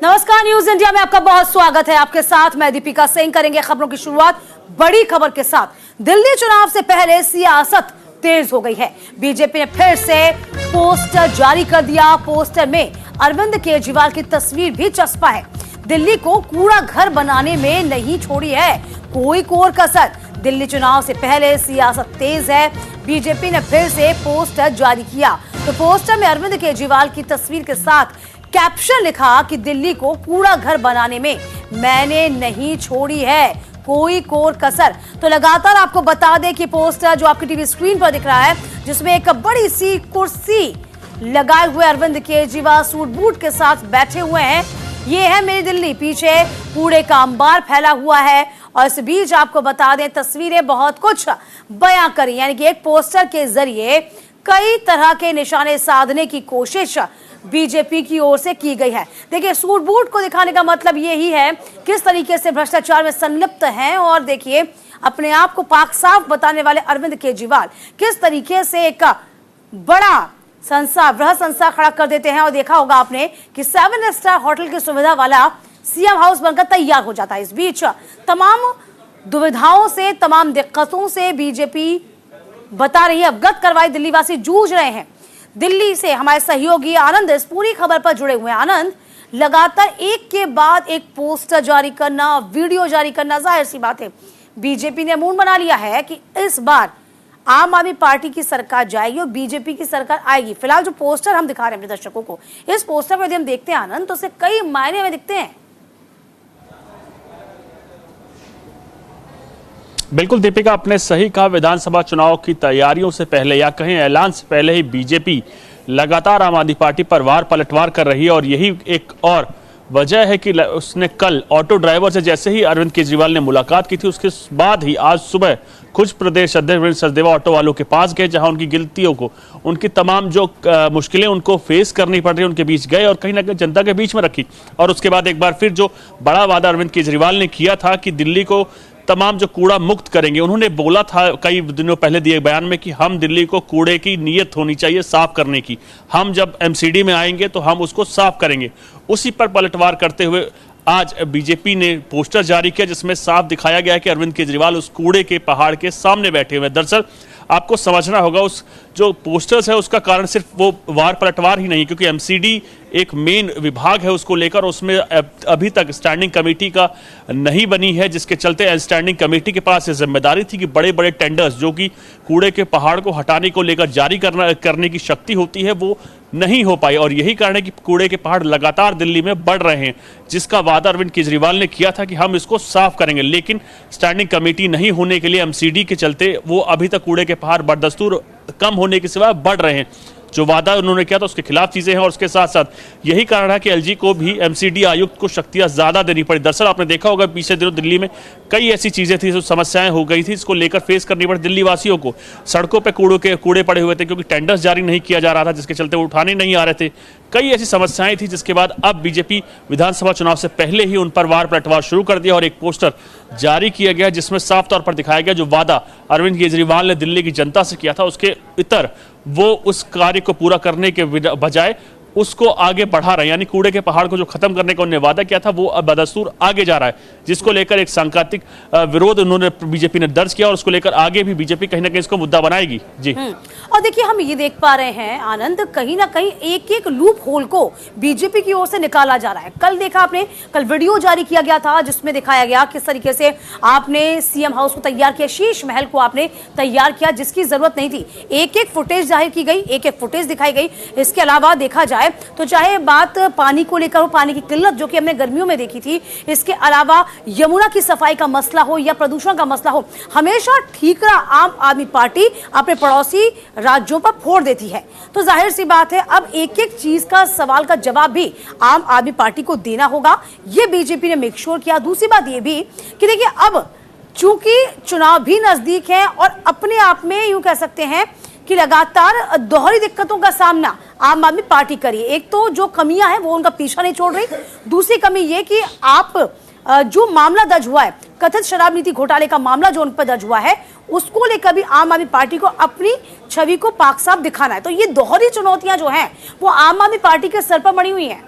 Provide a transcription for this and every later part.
नमस्कार, news India में आपका बहुत स्वागत है। आपके साथ मैं दीपिका सिंह। करेंगे खबरों की शुरुआत बड़ी खबर के साथ। दिल्ली चुनाव से पहले सियासत तेज हो गई है। बीजेपी ने फिर से पोस्टर जारी कर दिया। पोस्टर में अरविंद केजरीवाल की तस्वीर भी चस्पा है। दिल्ली को कूड़ा घर बनाने में नहीं छोड़ी है कोई कोर कसर। दिल्ली चुनाव से पहले सियासत तेज है। बीजेपी ने फिर से पोस्टर जारी किया। तो पोस्टर में अरविंद केजरीवाल की तस्वीर के साथ कैप्शन लिखा कि दिल्ली को कूड़ा घर बनाने में मैंने नहीं छोड़ी है कोई कोर कसर। तो लगातार आपको बता दें कि पोस्टर जो आपकी टीवी स्क्रीन पर दिख रहा है, जिसमें एक बड़ी सी कुर्सी लगाए हुए अरविंद केजरीवाल सूट बूट के साथ बैठे हुए हैं। ये है मेरी दिल्ली। पीछे कूड़े का अंबार फैला हुआ है और इस बीच आपको बता दें तस्वीरें बहुत कुछ बयां करी, यानी कि एक पोस्टर के जरिए कई तरह के निशाने साधने की कोशिश बीजेपी की ओर से की गई है। देखिए, सूट बूट को दिखाने का मतलब यही है किस तरीके से भ्रष्टाचार में संलिप्त हैं। और देखिए, अपने आप को पाक साफ बताने वाले अरविंद केजरीवाल किस तरीके से एक बड़ा वृहद संस्था खड़ा कर देते हैं। और देखा होगा आपने कि 7 स्टार होटल की सुविधा वाला सीएम हाउस बनकर तैयार हो जाता है। इस बीच तमाम दुविधाओं से, तमाम दिक्कतों से बीजेपी बता रही है, अवगत करवाई। दिल्लीवासी जूझ रहे हैं। दिल्ली से हमारे सहयोगी आनंद इस पूरी खबर पर जुड़े हुए हैं। आनंद, लगातार एक के बाद एक पोस्टर जारी करना, वीडियो जारी करना, जाहिर सी बात है बीजेपी ने मूड बना लिया है कि इस बार आम आदमी पार्टी की सरकार जाएगी और बीजेपी की सरकार आएगी। फिलहाल जो पोस्टर हम दिखा रहे हैं अपने दर्शकों को, इस पोस्टर पर यदि हम देखते हैं आनंद, तो उससे कई मायने हमें दिखते हैं। बिल्कुल दीपिका, आपने सही कहा। विधानसभा चुनाव की तैयारियों से पहले या कहीं ऐलान से पहले ही बीजेपी लगातार आम आदमी पार्टी पर वार पलटवार कर रही है। और यही एक और वजह है कि उसने कल ऑटो ड्राइवर से जैसे ही अरविंद केजरीवाल ने मुलाकात की थी, उसके बाद ही आज सुबह खुद प्रदेश अध्यक्ष वीरेंद्र सचदेवा ऑटो वालों के पास गए, जहां उनकी गिनतियों को, उनकी तमाम जो मुश्किलें उनको फेस करनी पड़ रही, उनके बीच गए और कहीं ना कहीं जनता के बीच में रखी। और उसके बाद एक बार फिर जो बड़ा वादा अरविंद केजरीवाल ने किया था कि दिल्ली को तमाम जो कूड़ा मुक्त करेंगे, उन्होंने बोला था कई दिनों पहले दिए बयान में कि हम दिल्ली को कूड़े की नीयत होनी चाहिए साफ करने की, हम जब एमसीडी में आएंगे तो हम उसको साफ करेंगे। उसी पर पलटवार करते हुए आज बीजेपी ने पोस्टर जारी किया, जिसमें साफ दिखाया गया है कि अरविंद केजरीवाल उस कूड़े के पहाड़ के सामने बैठे हुए हैं। दरअसल आपको समझना होगा, उस जो पोस्टर्स है उसका कारण सिर्फ वो वार पलटवार ही नहीं, क्योंकि एमसीडी एक मेन विभाग है उसको लेकर, उसमें अभी तक स्टैंडिंग कमेटी का नहीं बनी है, जिसके चलते स्टैंडिंग कमेटी के पास ये जिम्मेदारी थी कि बड़े बड़े टेंडर्स जो कि कूड़े के पहाड़ को हटाने को लेकर जारी करने की शक्ति होती है, वो नहीं हो पाई। और यही कारण है कि कूड़े के पहाड़ लगातार दिल्ली में बढ़ रहे हैं, जिसका वादा अरविंद केजरीवाल ने किया था कि हम इसको साफ करेंगे। लेकिन स्टैंडिंग कमेटी नहीं होने के लिए, एमसीडी के चलते, वो अभी तक कूड़े के पहाड़ बदस्तूर कम होने के सिवा बढ़ रहे हैं। जो वादा उन्होंने किया था उसके खिलाफ चीजें हैं। और उसके साथ साथ यही कारण है कि एलजी को भी एमसीडी आयुक्त को शक्तियां ज्यादा देनी पड़ी। दरअसल आपने देखा होगा पिछले दिनों दिल्ली में कई ऐसी चीजें थी, जो समस्याएं हो गई थी, इसको लेकर फेस करनी पड़ी दिल्ली वासियों को। सड़कों पे कूड़े पड़े हुए थे क्योंकि टेंडर्स जारी नहीं किया जा रहा था, जिसके चलते वो उठाने नहीं आ रहे थे। कई ऐसी समस्याएं थी, जिसके बाद अब बीजेपी विधानसभा चुनाव से पहले ही उन पर वार पलटवार शुरू कर दिया और एक पोस्टर जारी किया गया, जिसमें साफ तौर पर दिखाया गया जो वादा अरविंद केजरीवाल ने दिल्ली की जनता से किया था, उसके इतर वो उस कार्य को पूरा करने के बजाय उसको आगे बढ़ा रहे हैं। यानी कूड़े के पहाड़ को जो खत्म करने का उन्होंने वादा किया था, वो अब बदस्तूर आगे जा रहा है, जिसको लेकर एक सांकेतिक विरोध उन्होंने बीजेपी ने दर्ज किया और उसको लेकर आगे भी बीजेपी कहीं ना कहीं इसको मुद्दा बनाएगी। जी और देखिए, हम ये देख पा रहे हैं आनंद, कहीं ना कहीं एक एक लूप होल को बीजेपी की ओर से निकाला जा रहा है। कल देखा आपने, कल वीडियो जारी किया गया था जिसमें दिखाया गया किस तरीके से आपने सीएम हाउस को तैयार किया, शीश महल को आपने तैयार किया, जिसकी जरूरत नहीं थी। एक एक फुटेज जाहिर की गई, एक एक फुटेज दिखाई गई। इसके अलावा देखा जाए तो चाहे बात पानी को लेकर हो, पानी की किल्लत जो कि हमने गर्मियों में देखी थी, इसके अलावा यमुना की सफाई का मसला हो या प्रदूषण का मसला हो, हमेशा ठीकरा आम आदमी पार्टी अपने पड़ोसी राज्यों पर फोड़ देती है। तो जाहिर सी बात है, अब एक एक चीज का सवाल का जवाब भी आम आदमी पार्टी को देना होगा। ये बीजेपी ने मेक श्योर किया। दूसरी बात ये भी कि देखिए, अब चूंकि चुनाव भी नजदीक है और अपने आप में यूं कह सकते हैं कि लगातार दोहरी दिक्कतों का सामना आम आदमी पार्टी करी। एक तो जो कमियां हैं वो उनका पीछा नहीं छोड़ रही, दूसरी कमी ये कि आप जो मामला दर्ज हुआ है, कथित शराब नीति घोटाले का मामला जो उन पर दर्ज हुआ है, उसको लेकर भी आम आदमी पार्टी को अपनी छवि को पाक साफ दिखाना है। तो ये दोहरी चुनौतियां जो हैं वो आम आदमी पार्टी के सर पर मड़ी हुई हैं।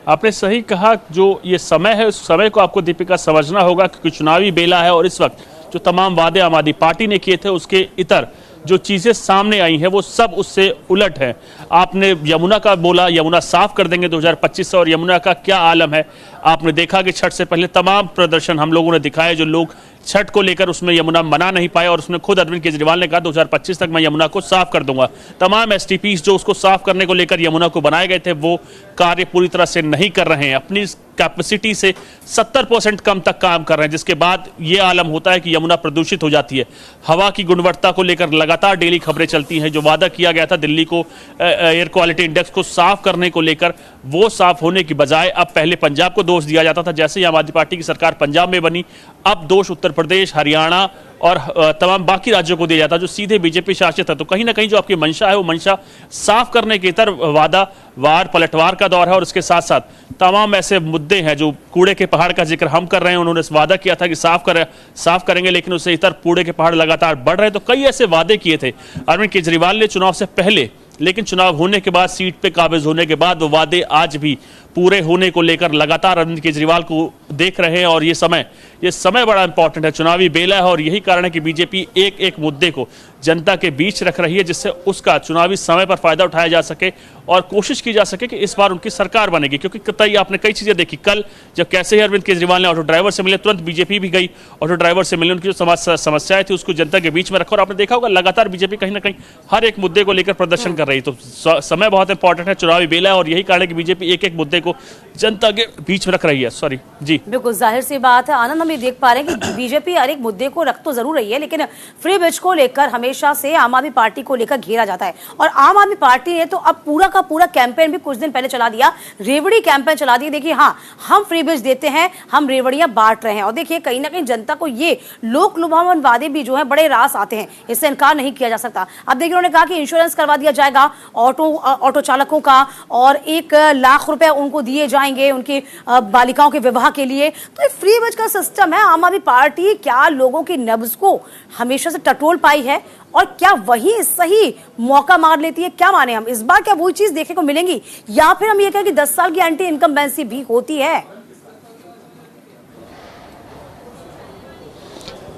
आपने सही कहा, जो ये समय है उस समय को आपको दीपिका समझना होगा, क्योंकि चुनावी बेला है और इस वक्त जो तमाम वादे आम आदमी पार्टी ने किए थे उसके इतर जो चीजें सामने आई हैं वो सब उससे उलट है। आपने यमुना का बोला, यमुना साफ कर देंगे 2025 से, और यमुना का क्या आलम है। आपने देखा कि छठ से पहले तमाम प्रदर्शन हम लोगों ने दिखाए, जो लोग छठ को लेकर उसमें यमुना मना नहीं पाए, और उसमें खुद अरविंद केजरीवाल ने कहा 2025 तक मैं यमुना को साफ कर दूंगा। तमाम एसटीपीज जो उसको साफ करने को लेकर यमुना को बनाए गए थे वो कार्य पूरी तरह से नहीं कर रहे हैं, अपनी कैपेसिटी से 70% कम तक काम कर रहे हैं, जिसके बाद ये आलम होता है कि यमुना प्रदूषित हो जाती है। हवा की गुणवत्ता को लेकर लगातार डेली खबरें चलती हैं। जो वादा किया गया था दिल्ली को एयर क्वालिटी इंडेक्स को साफ करने को लेकर, वो साफ होने की बजाय अब पहले पंजाब को दोष दिया जाता था। जैसे ही आम आदमी पार्टी की सरकार पंजाब में बनी, अब दोष उत्तर प्रदेश, हरियाणा और तमाम बाकी राज्यों को दिया जाता जो सीधे बीजेपी शासित है। तो कहीं ना कहीं जो आपकी मंशा है वो मंशा साफ करने के इतर वादा वार पलटवार का दौर है, और उसके साथ साथ तमाम ऐसे मुद्दे हैं जो कूड़े के पहाड़ का जिक्र हम कर रहे हैं। उन्होंने वादा किया था कि साफ करेंगे, लेकिन उससे इतर कूड़े के पहाड़ लगातार बढ़ रहे हैं। तो कई ऐसे वादे किए थे अरविंद केजरीवाल ने चुनाव से पहले, लेकिन चुनाव होने के बाद, सीट पे काबिज होने के बाद वो वादे आज भी पूरे होने को लेकर लगातार अरविंद केजरीवाल को देख रहे हैं। और ये समय बड़ा इंपॉर्टेंट है, चुनावी बेला है, और यही कारण है कि बीजेपी एक एक मुद्दे को जनता के बीच रख रही है, जिससे उसका चुनावी समय पर फायदा उठाया जा सके और कोशिश की जा सके कि इस बार उनकी सरकार बनेगी। क्योंकि आपने कई चीजें देखी, कल जब कैसे ही अरविंद केजरीवाल ने ऑटो ड्राइवर से मिले, तुरंत बीजेपी भी गई ऑटो ड्राइवर से मिले, उनकी जो समस्याएं थी उसको जनता के बीच में रखा, और आपने देखा होगा लगातार बीजेपी कहीं ना कहीं हर एक मुद्दे को लेकर प्रदर्शन कर रही है। तो समय बहुत इंपॉर्टेंट है, चुनावी बेला है, और यही कारण है कि बीजेपी एक एक मुद्दे को जनता के बीच में रख रही है। सॉरी जी, बिल्कुल जाहिर सी बात है आनंद, हम ये देख पा रहे हैं कि बीजेपी हर एक मुद्दे को रख तो जरूर रही है, लेकिन फ्री बिज को लेकर हमेशा से आम आदमी पार्टी को लेकर घेरा जाता है। और आम आदमी पार्टी ने तो अब पूरा का पूरा कैंपेन भी कुछ दिन पहले चला दिया, रेवड़ी कैंपेन चला दिया। देखिए, हाँ, हम फ्री बिज देते हैं, हम रेवड़ियां बांट रहे हैं। और देखिए, कहीं ना कहीं जनता को ये लोक लुभावन वादे भी जो है बड़े रास आते हैं, इससे इनकार नहीं किया जा सकता। अब देखिए, उन्होंने कहा कि इंश्योरेंस करवा दिया जाएगा ऑटो चालकों का, और 1 लाख रुपए उनको दिए जाएंगे उनकी बालिकाओं के विवाह के लिए। तो ये फ्री बिज का सिस्टम है। आम आदमी पार्टी क्या लोगों की नब्ज को हमेशा से टटोल पाई है, और क्या वही सही मौका मार लेती है? क्या माने हम, इस बार क्या वही चीज देखने को मिलेंगी, या फिर हम ये कहें कि 10 साल की एंटी इनकम्बेंसी भी होती है?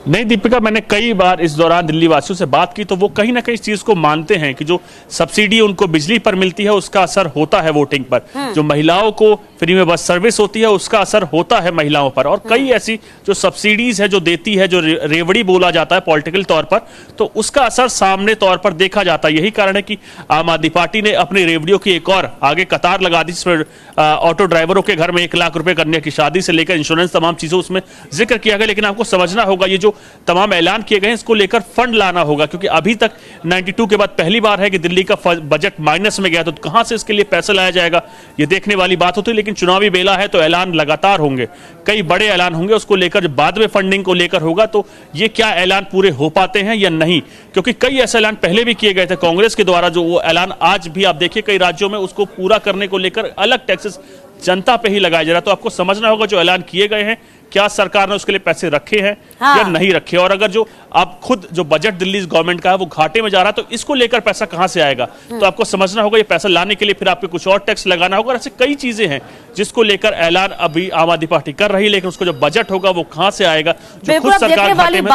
नहीं दीपिका, मैंने कई बार इस दौरान दिल्ली वासियों से बात की, तो वो कहीं ना कहीं इस चीज को मानते हैं कि जो सब्सिडी उनको बिजली पर मिलती है उसका असर होता है वोटिंग पर। जो महिलाओं को फ्री में बस सर्विस होती है उसका असर होता है महिलाओं पर। और कई ऐसी जो सब्सिडीज है जो देती है, जो रेवड़ी बोला जाता है पॉलिटिकल तौर पर, तो उसका असर सामने तौर पर देखा जाता है। यही कारण है कि आम आदमी पार्टी ने अपनी रेवड़ियों की एक और आगे कतार लगा दी, जिसमें ऑटो ड्राइवरों के घर में 1 लाख रुपए कन्या की शादी से लेकर इंश्योरेंस तमाम चीजों उसमें जिक्र किया गया। लेकिन आपको समझना होगा, ये जो तमाम ऐलान किए गए हैं इसको लेकर फंड लाना होगा, क्योंकि अभी तक 92 के बाद पहली बार है कि दिल्ली का बजट माइनस में गया। तो कहां से इसके लिए पैसा लाया जाएगा, ये देखने वाली बात होती है। लेकिन चुनावी बेला है तो ऐलान लगातार होंगे, कई बड़े ऐलान होंगे। उसको लेकर जब बाद में फंडिंग को लेकर होगा तो ये क्या ऐलान पूरे हो पाते हैं या नहीं, क्योंकि कई ऐसे ऐलान पहले भी किए गए थे कांग्रेस के द्वारा, जो वो ऐलान आज भी आप देखिए कई राज्यों में उसको पूरा करने को लेकर अलग टैक्सेस जनता पे ही लगाया जा रहा है। तो आपको समझना होगा जो ऐलान किए गए हैं क्या सरकार ने उसके लिए पैसे रखे हैं या नहीं रखे। और अगर जो आप खुद जो बजट दिल्ली गवर्नमेंट का है वो घाटे में जा रहा है, तो इसको लेकर पैसा कहां से आएगा। तो आपको समझना होगा ये पैसा लाने के लिए फिर आपको कुछ और टैक्स लगाना होगा। ऐसे कई चीजें हैं जिसको लेकर ऐलान अभी आम आदमी पार्टी कर रही है, लेकिन उसको जो बजट होगा वो कहां से आएगा, जो खुद सरकार घाटे में।